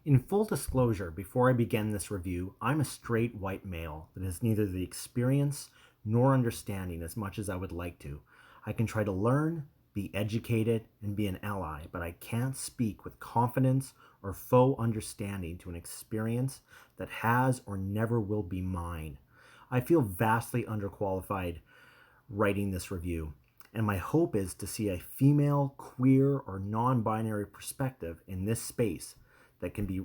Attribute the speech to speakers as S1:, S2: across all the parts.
S1: In full disclosure, before I begin this review, I'm a straight white male that has neither the experience nor understanding as much as I would like to. I can try to learn, be educated, and be an ally, but I can't speak with confidence or faux understanding to an experience that has or never will be mine. I feel vastly underqualified writing this review, and my hope is to see a female, queer, or non-binary perspective in this space that can be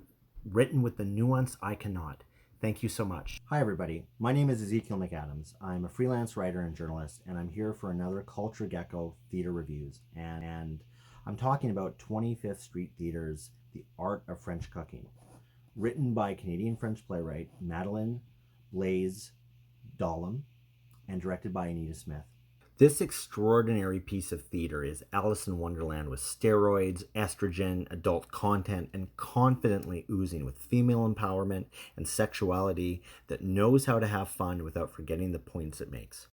S1: written with the nuance I cannot. Thank you so much. Hi everybody, my name is Ezekiel McAdams. I'm a freelance writer and journalist, and I'm here for another Culture Gecko Theatre Reviews. And I'm talking about 25th Street Theatre's The Art of French Cooking, written by Canadian French playwright Madeline Blais-Dahlem and directed by Anita Smith. This extraordinary piece of theater is Alice in Wonderland with steroids, estrogen, adult content, and confidently oozing with female empowerment and sexuality that knows how to have fun without forgetting the points it makes.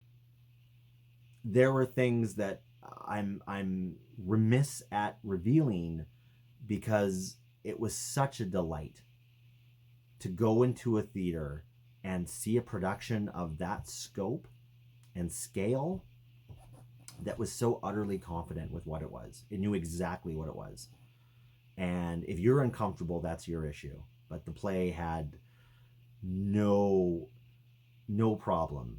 S1: There were things that I'm remiss at revealing because it was such a delight to go into a theater and see a production of that scope and scale that was so utterly confident with what it was. It knew exactly what it was. And if you're uncomfortable, that's your issue. But the play had no problem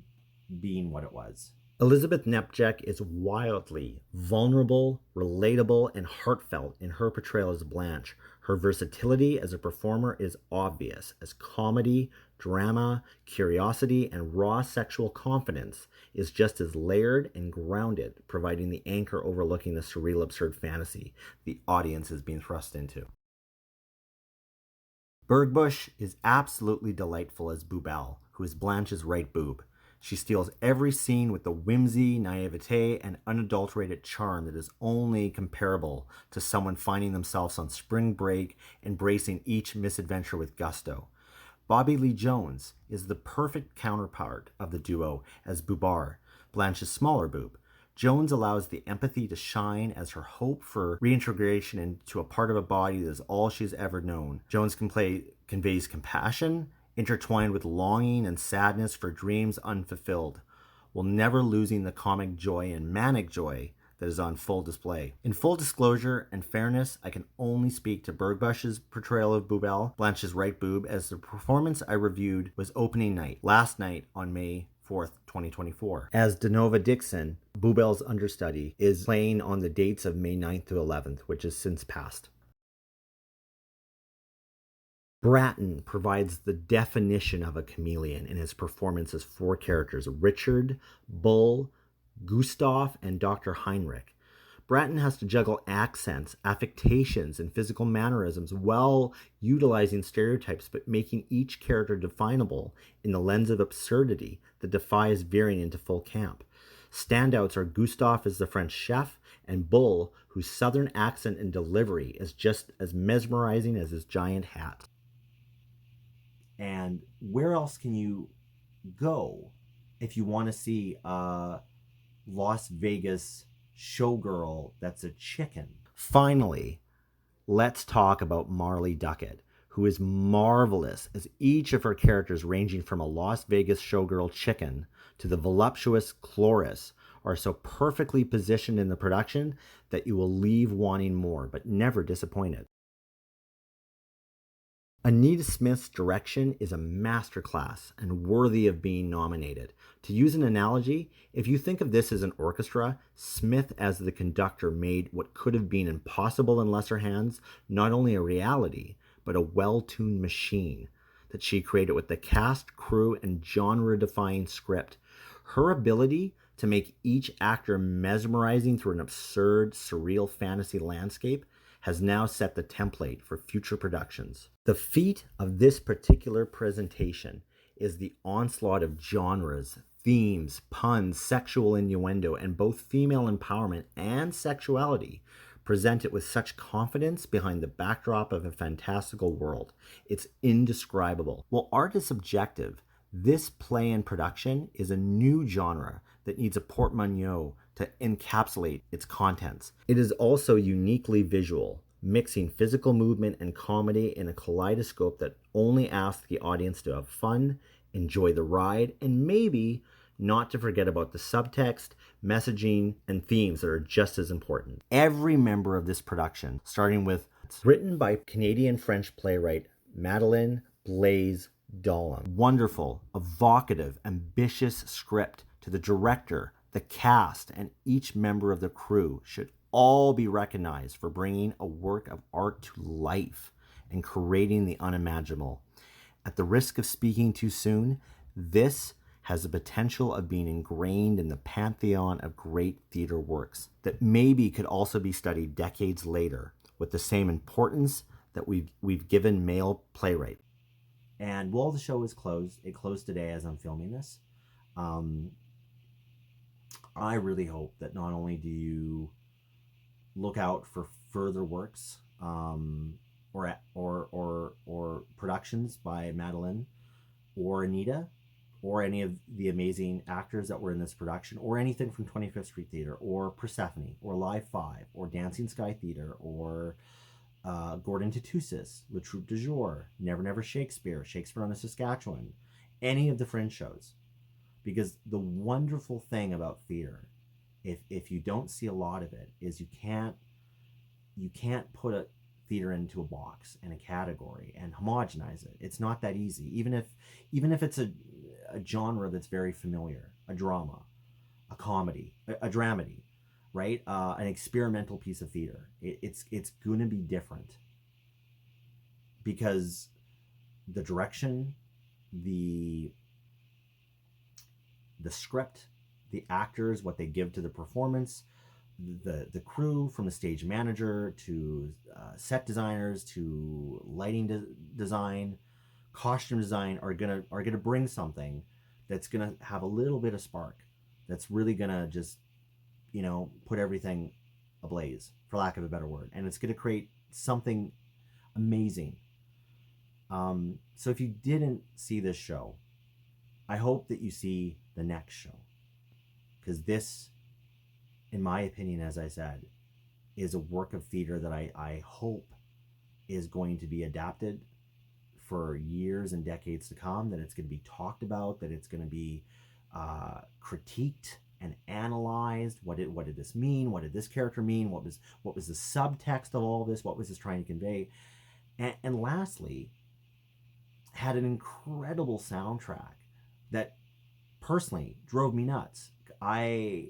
S1: being what it was. Elizabeth Nepjuk is wildly vulnerable, relatable, and heartfelt in her portrayal as Blanche. Her versatility as a performer is obvious, as comedy, drama, curiosity, and raw sexual confidence is just as layered and grounded, providing the anchor overlooking the surreal, absurd fantasy the audience is being thrust into. Bergbusch is absolutely delightful as Boobel, who is Blanche's right boob. She steals every scene with the whimsy, naivete, and unadulterated charm that is only comparable to someone finding themselves on spring break, embracing each misadventure with gusto. Bobbi Lee Jones is the perfect counterpart of the duo as Boobar, Blanche's smaller boob. Jones allows the empathy to shine as her hope for reintegration into a part of a body that is all she's ever known. Jones conveys compassion, intertwined with longing and sadness for dreams unfulfilled, while never losing the comic joy and manic joy that is on full display. In full disclosure and fairness, I can only speak to Bergbusch's portrayal of Boobel, Blanche's right boob, as the performance I reviewed was opening night, last night on May 4th, 2024. As Danova Dickson, Boobel's Understudy, is playing on the dates of May 9th to 11th, which has since passed. Bratton provides the definition of a chameleon in his performance as four characters: Richard, Bull, Gustav, and Dr. Heinrich. Bratton has to juggle accents, affectations, and physical mannerisms while utilizing stereotypes, but making each character definable in the lens of absurdity that defies veering into full camp. Standouts are Gustav as the French chef, and Bull, whose southern accent and delivery is just as mesmerizing as his giant hat. And where else can you go if you want to see a Las Vegas showgirl that's a chicken? Finally, let's talk about Marley Duckett, who is marvelous as each of her characters, ranging from a Las Vegas showgirl chicken to the voluptuous Chloris, are so perfectly positioned in the production that you will leave wanting more, but never disappointed. Anita Smith's direction is a masterclass and worthy of being nominated. To use an analogy, if you think of this as an orchestra, Smith as the conductor made what could have been impossible in lesser hands not only a reality, but a well-tuned machine that she created with the cast, crew, and genre-defying script. Her ability to make each actor mesmerizing through an absurd, surreal fantasy landscape has now set the template for future productions. The feat of this particular presentation is the onslaught of genres, themes, puns, sexual innuendo, and both female empowerment and sexuality presented with such confidence behind the backdrop of a fantastical world. It's indescribable. While art is subjective, this play and production is a new genre that needs a portmanteau to encapsulate its contents. It is also uniquely visual, mixing physical movement and comedy in a kaleidoscope that only asks the audience to have fun, enjoy the ride, and maybe not to forget about the subtext, messaging, and themes that are just as important. Every member of this production, starting with written by Canadian-French playwright Madeline Blais-Dahlem. Wonderful, evocative, ambitious script to the director, the cast, and each member of the crew should all be recognized for bringing a work of art to life and creating the unimaginable. At the risk of speaking too soon, this has the potential of being ingrained in the pantheon of great theater works that maybe could also be studied decades later with the same importance that we've given male playwright. And while the show is closed, it closed today as I'm filming this, I really hope that not only do you look out for further works or productions by Madeline or Anita or any of the amazing actors that were in this production, or anything from 25th Street Theatre or Persephone or Live 5 or Dancing Sky Theatre or Gordon Tatusis, Le Troupe de Jour, Never Never Shakespeare, Shakespeare on the Saskatchewan, any of the fringe shows. Because the wonderful thing about theater, if you don't see a lot of it, is you can't put a theater into a box and a category and homogenize it. It's not that easy. Even if it's a genre that's very familiar, a drama, a comedy, a dramedy, right? An experimental piece of theater. It's going to be different because the direction, the script, the actors, what they give to the performance, the crew, from the stage manager to set designers to lighting design, costume design, are gonna bring something that's gonna have a little bit of spark, that's really gonna just, put everything ablaze, for lack of a better word, and it's gonna create something amazing. So if you didn't see this show, I hope that you see the next show, because this, in my opinion, as I said, is a work of theater that I hope is going to be adapted for years and decades to come, that it's going to be talked about, that it's going to be critiqued and analyzed. What did this mean? What did this character mean? What was the subtext of all this? What was this trying to convey? And lastly, had an incredible soundtrack that personally drove me nuts. I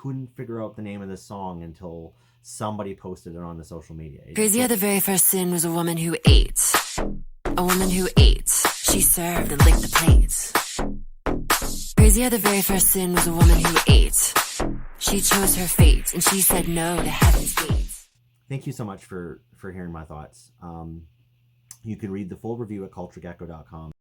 S1: couldn't figure out the name of this song until somebody posted it on the social media.
S2: Crazy, the very first sin was a woman who ate. A woman who ate. She served and licked the plates. Crazy, the very first sin was a woman who ate. She chose her fate and she said no to heaven's gates.
S1: Thank you so much for hearing my thoughts. You can read the full review at culturegecko.com.